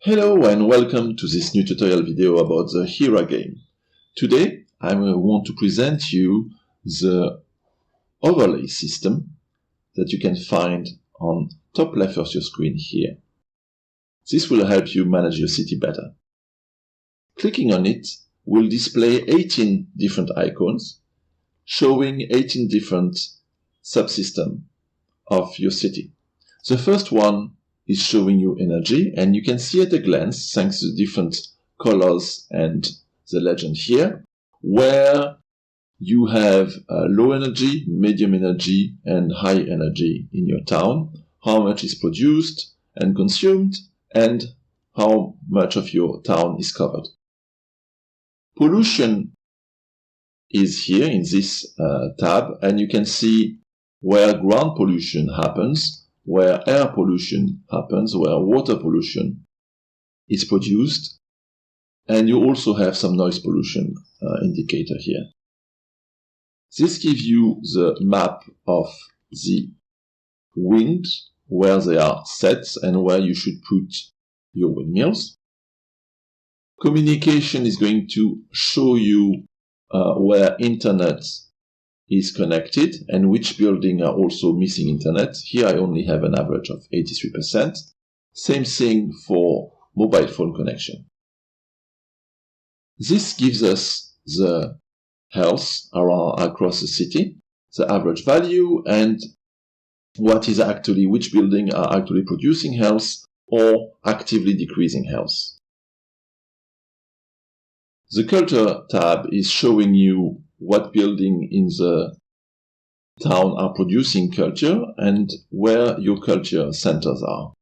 Hello and welcome to this new tutorial video about the Hera game. Today I want to present you the overlay system that you can find on top left of your screen here. This will help you manage your city better. Clicking on it will display 18 different icons showing 18 different subsystems of your city. The first one is showing you energy, and you can see at a glance, thanks to the different colors and the legend here, where you have low energy, medium energy, and high energy in your town, how much is produced and consumed, and how much of your town is covered. Pollution is here in this tab, and you can see where ground pollution happens, where air pollution happens, where water pollution is produced, and you also have some noise pollution indicator here. This gives you the map of the wind, where they are set and where you should put your windmills. Communication is going to show you where internet is connected and which buildings are also missing internet. Here I only have an average of 83%. Same thing for mobile phone connection. This gives us the health across the city, the average value, and what is actually, which buildings are actually producing health or actively decreasing health. The culture tab is showing you what buildings in the town are producing culture and where your culture centers are.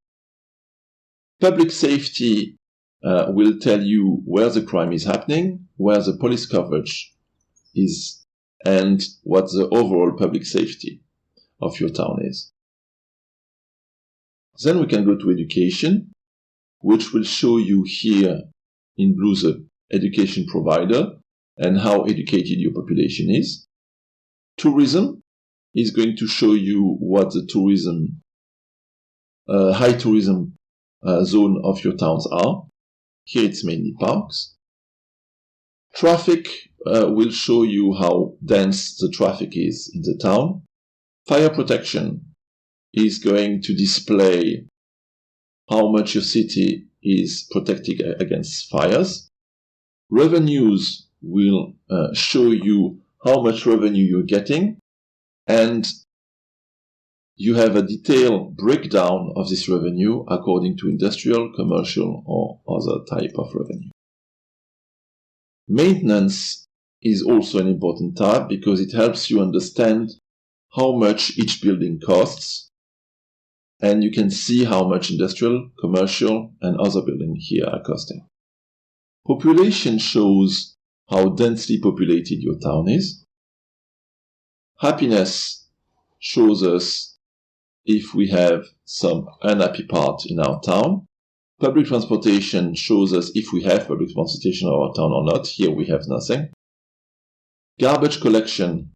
Public safety will tell you where the crime is happening, where the police coverage is, and what the overall public safety of your town is. Then we can go to education, which will show you here in blue the education provider and how educated your population is. Tourism is going to show you what the tourism, high tourism zone of your towns are. Here it's mainly parks. Traffic will show you how dense the traffic is in the town. Fire protection is going to display how much your city is protected against fires. Revenues will show you how much revenue you're getting, and you have a detailed breakdown of this revenue according to industrial, commercial, or other type of revenue. Maintenance is also an important tab because it helps you understand how much each building costs, and you can see how much industrial, commercial, and other buildings here are costing. Population shows how densely populated your town is. Happiness shows us if we have some unhappy part in our town. Public transportation shows us if we have public transportation in our town or not. Here we have nothing. Garbage collection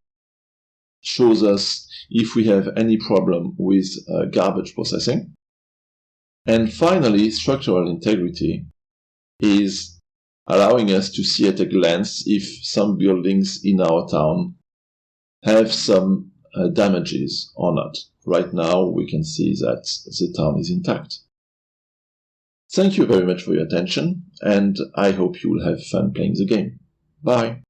shows us if we have any problem with garbage processing. And finally, structural integrity is allowing us to see at a glance if some buildings in our town have some damages or not. Right now we can see that the town is intact. Thank you very much for your attention, and I hope you will have fun playing the game. Bye!